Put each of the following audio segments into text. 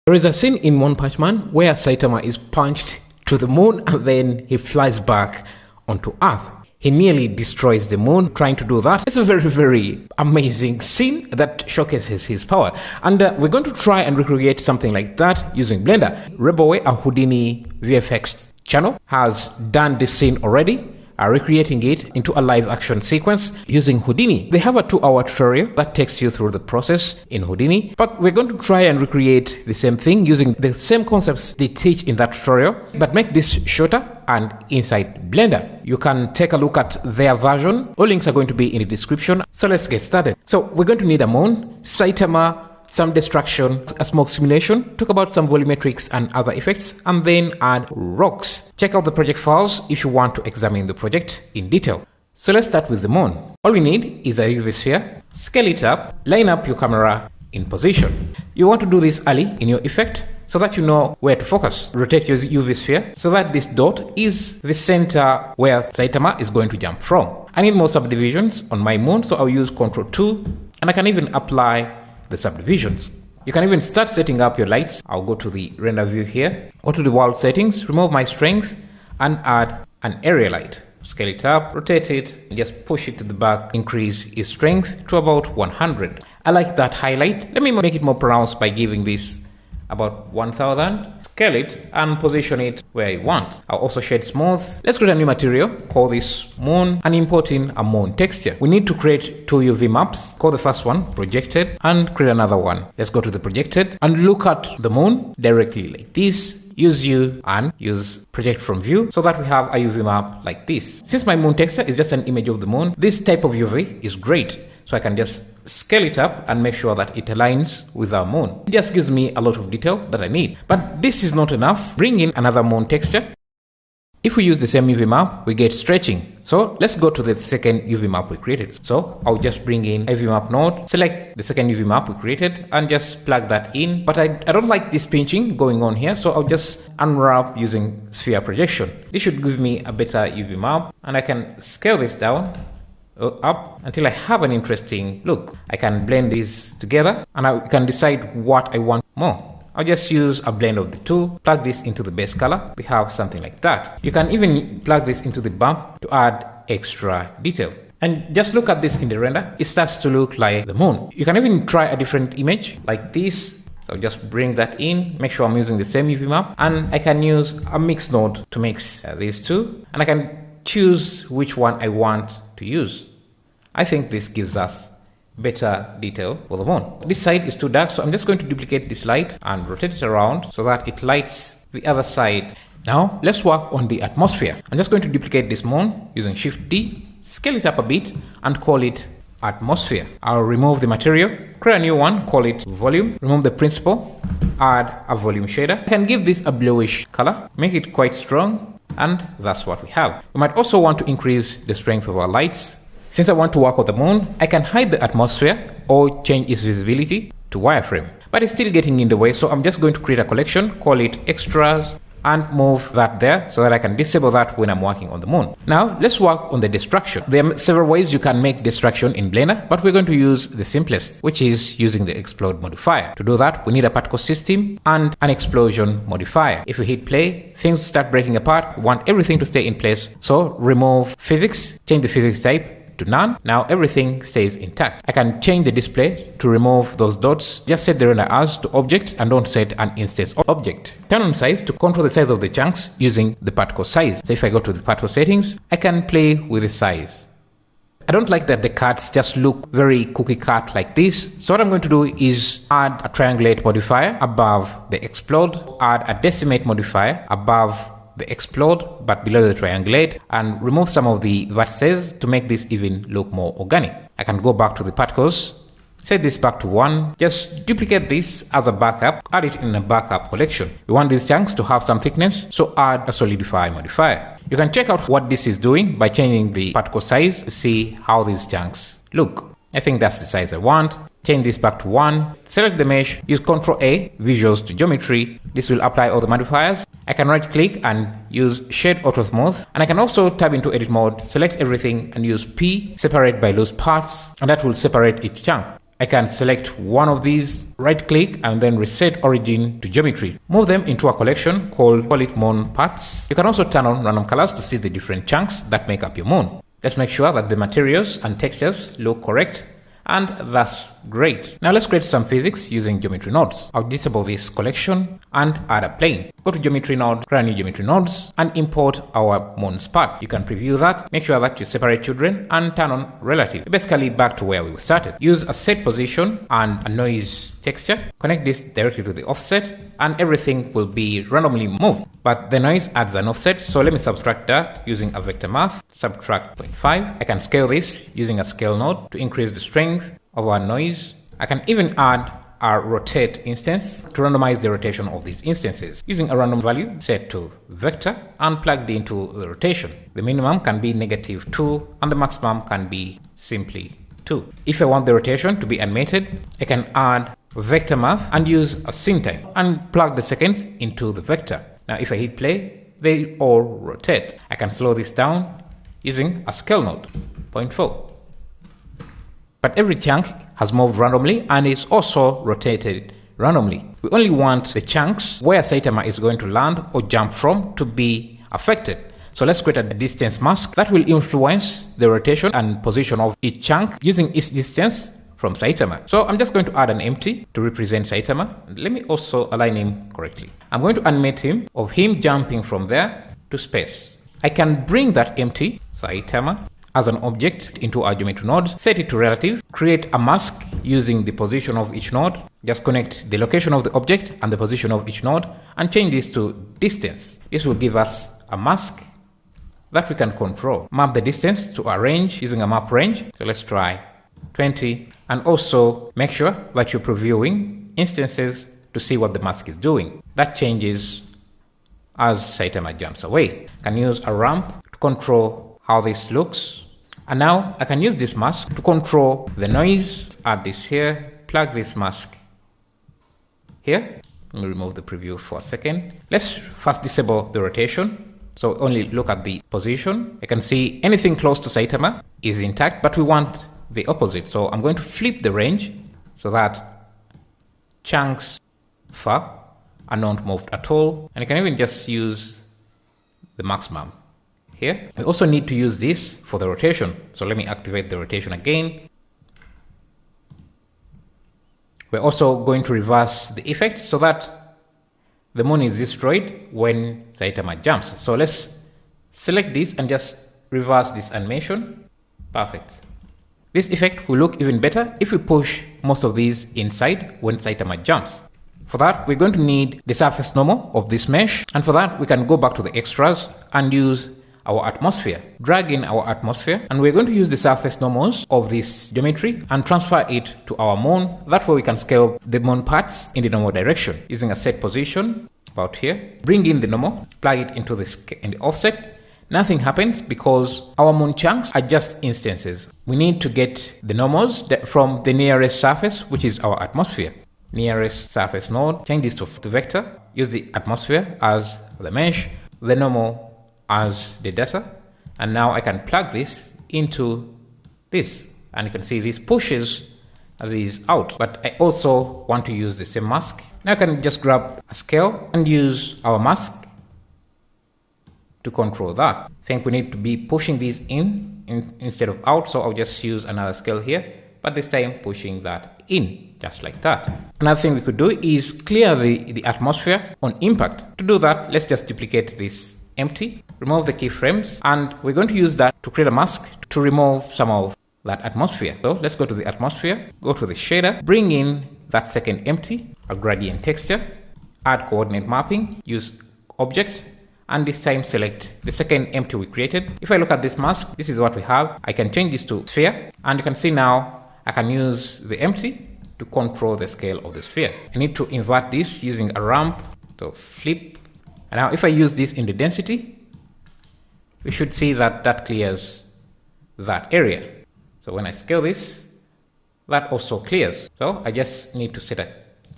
There is a scene in One Punch Man where Saitama is punched to the moon and then he flies back onto Earth. He nearly destroys the moon trying to do that. It's a very, very amazing scene that showcases his power. And we're going to try and recreate something like that using Blender. Rebaway, a Houdini VFX channel, has done this scene already, recreating it into a live action sequence using Houdini. They have a 2-hour tutorial that takes you through the process in Houdini, but we're going to try and recreate the same thing using the same concepts they teach in that tutorial, but make this shorter and inside Blender. You can take a look at their version. All links are going to be in the description. So let's get started. So we're going to need a moon, Saitama, some destruction, a smoke simulation, talk about some volumetrics and other effects, and then add rocks. Check out the project files if you want to examine the project in detail. So let's start with the moon. All we need is a UV sphere, scale it up, line up your camera in position. You want to do this early in your effect so that you know where to focus. Rotate your UV sphere so that this dot is the center where Saitama is going to jump from. I need more subdivisions on my moon, so I'll use Ctrl 2, and I can even apply the subdivisions. You can even start setting up your lights. I'll go to the render view here, go to the world settings, remove my strength, and add an area light. Scale it up, rotate it, and just push it to the back, increase its strength to about 100. I like that highlight. Let me make it more pronounced by giving this about 1000. Scale it and position it where you want. I'll also shade smooth. Let's create a new material, call this moon, and import in a moon texture. We need to create 2 UV maps. Call the first one projected and create another one. Let's go to the projected and look at the moon directly like this. Use U and use project from view so that we have a UV map like this. Since my moon texture is just an image of the moon, this type of UV is great. So I can just scale it up and make sure that it aligns with our moon. It just gives me a lot of detail that I need. But this is not enough. Bring in another moon texture. If we use the same UV map, we get stretching. So let's go to the second UV map we created. So I'll just bring in a UV map node, select the second UV map we created, and just plug that in. But I don't like this pinching going on here, so I'll just unwrap using sphere projection. This should give me a better UV map, and I can scale this down up until I have an interesting look. I can blend these together and I can decide what I want more. I'll just use a blend of the two, plug this into the base color. We have something like that. You can even plug this into the bump to add extra detail. And just look at this in the render. It starts to look like the moon. You can even try a different image like this. So just bring that in, make sure I'm using the same UV map, and I can use a mix node to mix these two, and I can choose which one I want to use. I think this gives us better detail for the moon. This side is too dark, so I'm just going to duplicate this light and rotate it around so that it lights the other side. Now let's work on the atmosphere. I'm just going to duplicate this moon using Shift D, scale it up a bit, and call it atmosphere. I'll remove the material, create a new one, call it volume, remove the principal, add a volume shader. I can give this a bluish color, make it quite strong, and that's what we have. We might also want to increase the strength of our lights. Since I want to work on the moon, I can hide the atmosphere or change its visibility to wireframe, but it's still getting in the way, so I'm just going to create a collection, call it extras, and move that there so that I can disable that when I'm working on the moon. Now let's work on the destruction. There are several ways you can make destruction in Blender, but we're going to use the simplest, which is using the explode modifier. To do that, we need a particle system and an explosion modifier. If we hit play, things start breaking apart. We want everything to stay in place, so remove physics, change the physics type to none. Now everything stays intact. I can change the display to remove those dots. Just set the render as to object and don't set an instance of object. Turn on size to control the size of the chunks using the particle size. So if I go to the particle settings, I can play with the size. I don't like that the cuts just look very cookie cut like this. So what I'm going to do is add a triangulate modifier above the explode, add a decimate modifier above the explode but below the triangulate, and remove some of the vertices to make this even look more organic. I can go back to the particles, set this back to 1, just duplicate this as a backup, add it in a backup collection. We want these chunks to have some thickness, so add a solidify modifier. You can check out what this is doing by changing the particle size to see how these chunks look. I think that's the size I want. Change this back to 1, select the mesh, use Ctrl A, visuals to geometry. This will apply all the modifiers. I can right click and use shade auto smooth, and I can also tab into edit mode, select everything and use P, separate by loose parts, and that will separate each chunk. I can select one of these, right click, and then reset origin to geometry. Move them into a collection, call it moon parts. You can also turn on random colors to see the different chunks that make up your moon. Let's make sure that the materials and textures look correct, and that's great. Now let's create some physics using geometry nodes. I'll disable this collection and add a plane. Go to geometry node, create new geometry nodes, and import our moon's part. You can preview that. Make sure that you separate children and turn on relative. Basically back to where we started. Use a set position and a noise texture. Connect this directly to the offset, and everything will be randomly moved. But the noise adds an offset, so let me subtract that using a vector math. Subtract 0.5. I can scale this using a scale node to increase the strength of our noise. I can even add a rotate instance to randomize the rotation of these instances using a random value set to vector and plugged into the rotation. The minimum can be -2 and the maximum can be simply 2. If I want the rotation to be animated, I can add vector math and use a scene type and plug the seconds into the vector. Now if I hit play, they all rotate. I can slow this down using a scale node, 0.4. But every chunk has moved randomly and is also rotated randomly. We only want the chunks where Saitama is going to land or jump from to be affected. So let's create a distance mask that will influence the rotation and position of each chunk using its distance from Saitama. So I'm just going to add an empty to represent Saitama. Let me also align him correctly. I'm going to animate him of him jumping from there to space. I can bring that empty Saitama as an object into our geometry node, set it to relative, create a mask using the position of each node. Just connect the location of the object and the position of each node and change this to distance. This will give us a mask that we can control. Map the distance to a range using a map range. So let's try 20, and also make sure that you're previewing instances to see what the mask is doing. That changes as Saitama jumps away. I can use a ramp to control how this looks. And now I can use this mask to control the noise. Add this here, plug this mask here. Let me remove the preview for a second. Let's first disable the rotation. So only look at the position. I can see anything close to Saitama is intact, but we want the opposite. So I'm going to flip the range so that chunks far are not moved at all. And I can even just use the maximum here. We also need to use this for the rotation. So let me activate the rotation again. We're also going to reverse the effect so that the moon is destroyed when Saitama jumps. So let's select this and just reverse this animation. Perfect. This effect will look even better if we push most of these inside when Saitama jumps. For that, we're going to need the surface normal of this mesh. And for that, we can go back to the extras and use our atmosphere. Drag in our atmosphere, and we're going to use the surface normals of this geometry and transfer it to our moon. That way we can scale the moon parts in the normal direction using a set position about here. Bring in the normal, plug it into in the offset. Nothing happens because our moon chunks are just instances. We need to get the normals from the nearest surface, which is our atmosphere. Nearest surface node, change this to vector, use the atmosphere as the mesh, the normal as the data, and now I can plug this into this, and you can see this pushes these out. But I also want to use the same mask. Now I can just grab a scale and use our mask to control that. I think we need to be pushing these in instead of out, so I'll just use another scale here, but this time pushing that in, just like that. Another thing we could do is clear the atmosphere on impact. To do that, let's just duplicate this empty, remove the keyframes, and we're going to use that to create a mask to remove some of that atmosphere. So let's go to the atmosphere, go to the shader, bring in that second empty, a gradient texture, add coordinate mapping, use object, and this time select the second empty we created. If I look at this mask, this is what we have. I can change this to sphere, and you can see now I can use the empty to control the scale of the sphere. I need to invert this using a ramp, so flip. And now if I use this in the density, we should see that that clears that area. So when I scale this, that also clears. So I just need to set a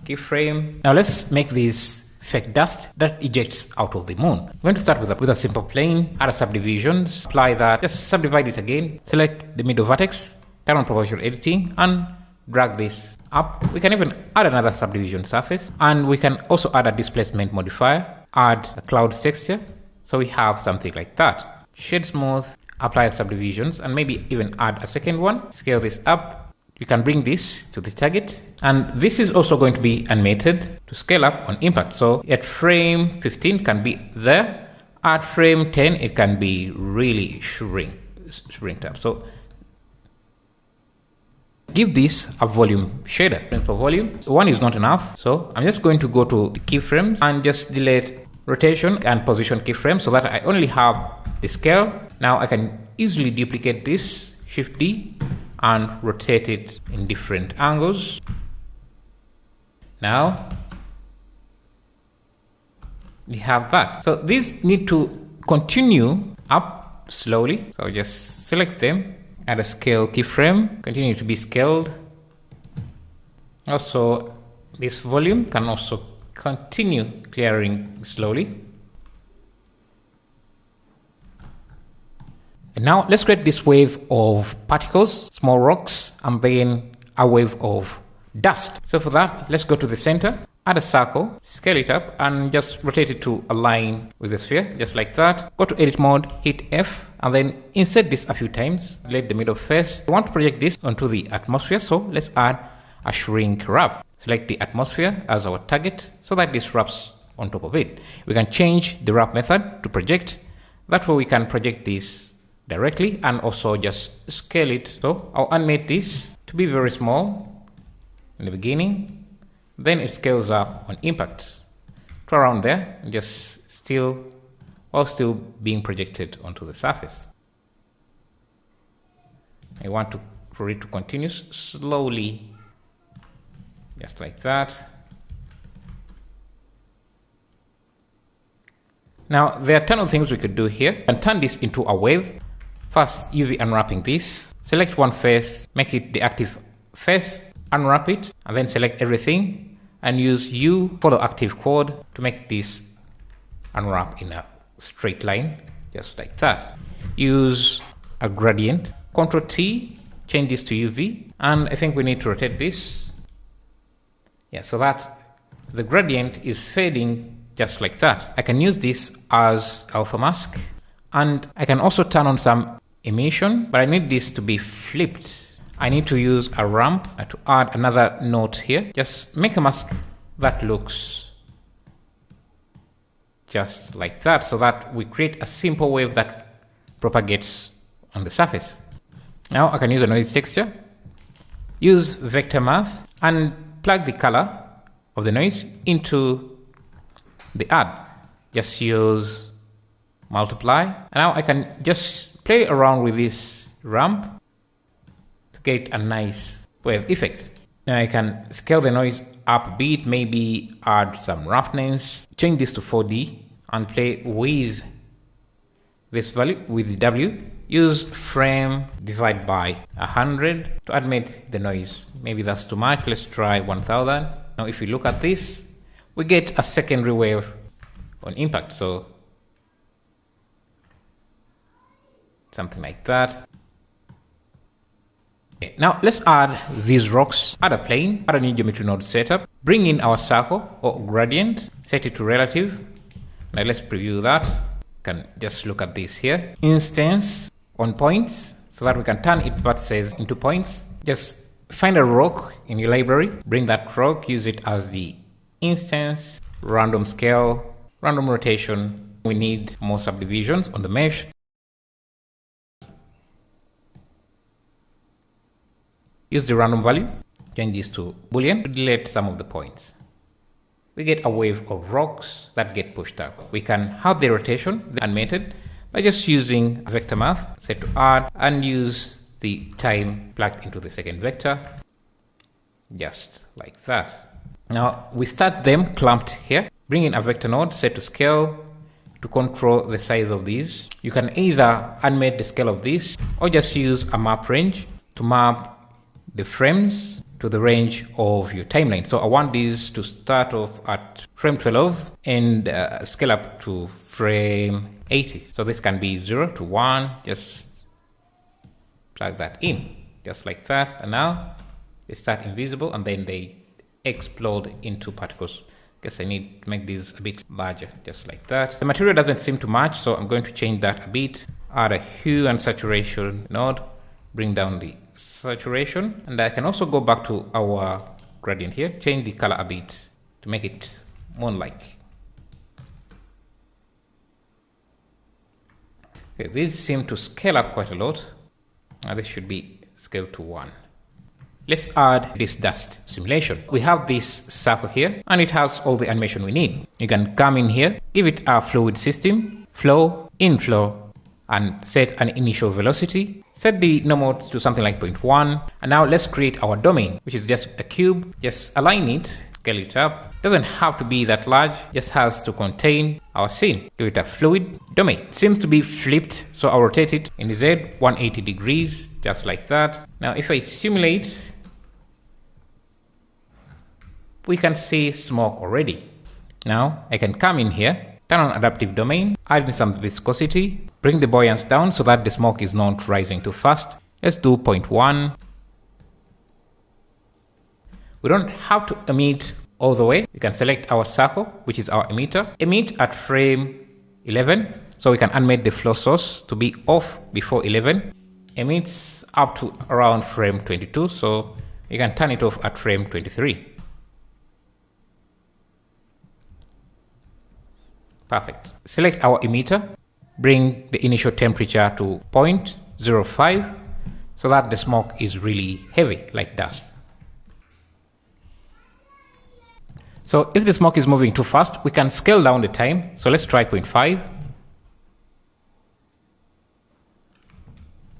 keyframe. Now let's make this fake dust that ejects out of the moon. I'm going to start with a simple plane, add a subdivisions, apply that, just subdivide it again, select the middle vertex, turn on proportional editing, and drag this up. We can even add another subdivision surface, and we can also add a displacement modifier, add a cloud texture. So we have something like that. Shade smooth, apply subdivisions, and maybe even add a second one. Scale this up. You can bring this to the target, and this is also going to be animated to scale up on impact. So at frame 15 can be there. At frame 10 it can be really shrinked up. So give this a volume shader. For volume, one is not enough, so I'm just going to go to the keyframes and just delete rotation and position keyframes so that I only have the scale. Now I can easily duplicate this, Shift D, and rotate it in different angles. Now we have that. So these need to continue up slowly. So just select them, add a scale keyframe, continue to be scaled. Also, this volume can also continue clearing slowly. And now let's create this wave of particles, small rocks, and then a wave of dust. So for that, let's go to the center, add a circle, scale it up, and just rotate it to align with the sphere, just like that. Go to edit mode, hit F, and then insert this a few times. Delete the middle face. We want to project this onto the atmosphere, so let's add a shrink wrap. Select the atmosphere as our target so that this wraps on top of it. We can change the wrap method to project. That way we can project this directly and also just scale it. So I'll animate this to be very small in the beginning. Then it scales up on impact to around there, just still being projected onto the surface. I want for it to continue slowly, just like that. Now there are a ton of things we could do here and turn this into a wave. First, UV unwrapping this. Select one face, make it the active face, unwrap it, and then select everything and use U follow active chord to make this unwrap in a straight line, just like that. Use a gradient, Ctrl T, change this to UV, and I think we need to rotate this. Yeah, so that the gradient is fading just like that. I can use this as alpha mask, and I can also turn on some emission, but I need this to be flipped. I need to use a ramp to add another note here. Just make a mask that looks just like that, so that we create a simple wave that propagates on the surface. Now I can use a noise texture, use vector math, and plug the color of the noise into the add. Just use multiply. And now I can just play around with this ramp to get a nice wave effect. Now I can scale the noise up a bit, maybe add some roughness, change this to 4D, and play with this value with W. Use frame divide by 100 to animate the noise. Maybe that's too much. Let's try 1000. Now if we look at this, we get a secondary wave on impact. So something like that. Okay, now let's add these rocks. Add a plane, add a new geometry node setup, bring in our circle or gradient, set it to relative. Now let's preview that. Can just look at this here. Instance on points, so that we can turn its vertices into points. Just find a rock in your library, bring that rock, use it as the instance, random scale, random rotation. We need more subdivisions on the mesh. Use the random value, change this to Boolean to delete some of the points. We get a wave of rocks that get pushed up. We can have the rotation animated by just using vector math, set to add, and use the time plugged into the second vector, just like that. Now we start them clamped here. Bring in a vector node, set to scale to control the size of these. You can either animate the scale of this or just use a map range to map the frames to the range of your timeline. So I want these to start off at frame 12 and scale up to frame 80. So this can be 0 to 1. Just plug that in, just like that. And now they start invisible and then they explode into particles. Guess I need to make these a bit larger, just like that. The material doesn't seem to match, so I'm going to change that a bit. Add a hue and saturation node, bring down the saturation, and I can also go back to our gradient here, change the color a bit to make it moon-like. Okay, these seem to scale up quite a lot. Now this should be scaled to 1. Let's add this dust simulation. We have this circle here and it has all the animation we need. You can come in here, give it a fluid system, flow, inflow, and set an initial velocity. Set the normal to something like 0.1. And now let's create our domain, which is just a cube. Just align it, scale it up. Doesn't have to be that large, just has to contain our scene. Give it a fluid domain. It seems to be flipped, so I'll rotate it in the Z 180 degrees, just like that. Now if I simulate, we can see smoke already. Now I can come in here, turn on adaptive domain, add in some viscosity, bring the buoyance down so that the smoke is not rising too fast. Let's do 0.1. We don't have to emit all the way. We can select our circle, which is our emitter. Emit at frame 11, so we can animate the flow source to be off before 11. Emits up to around frame 22, so you can turn it off at frame 23. Perfect. Select our emitter, bring the initial temperature to 0.05 so that the smoke is really heavy like dust. So if the smoke is moving too fast, we can scale down the time. So let's try 0.5.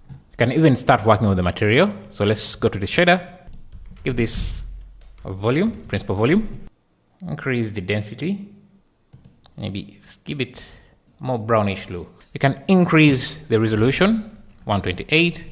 You can even start working with the material. So let's go to the shader, give this a volume, principal volume, increase the density. Maybe give it more brownish look. We can increase the resolution, 128.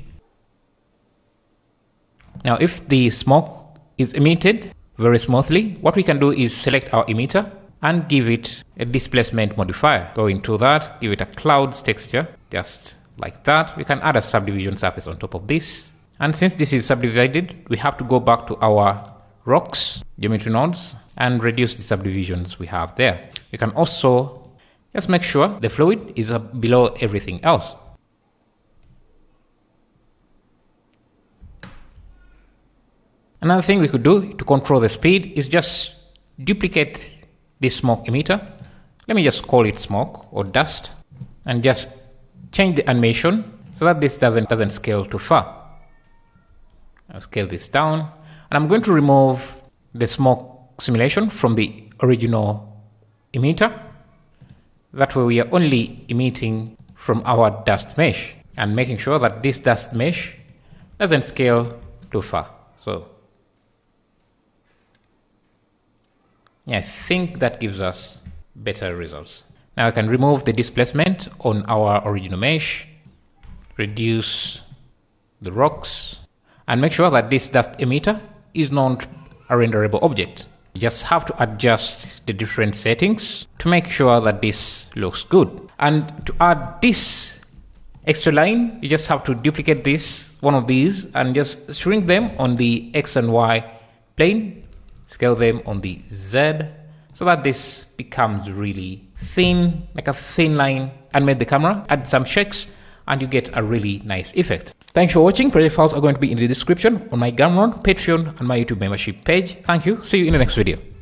Now, if the smoke is emitted very smoothly, what we can do is select our emitter and give it a displacement modifier. Go into that, give it a clouds texture, just like that. We can add a subdivision surface on top of this. And since this is subdivided, we have to go back to our rocks, geometry nodes, and reduce the subdivisions we have there. You can also just make sure the fluid is below everything else. Another thing we could do to control the speed is just duplicate this smoke emitter. Let me just call it smoke or dust and just change the animation so that this doesn't scale too far. I'll scale this down and I'm going to remove the smoke simulation from the original emitter. That way we are only emitting from our dust mesh and making sure that this dust mesh doesn't scale too far. So yeah, I think that gives us better results. Now I can remove the displacement on our original mesh, reduce the rocks, and make sure that this dust emitter is not a renderable object. You just have to adjust the different settings to make sure that this looks good. And to add this extra line, you just have to duplicate this, one of these, and just shrink them on the X and Y plane, scale them on the Z, so that this becomes really thin, like a thin line. Animate the camera, add some shakes, and you get a really nice effect. Thanks for watching. Project files are going to be in the description on my Gumroad, Patreon, and my YouTube membership page. Thank you. See you in the next video.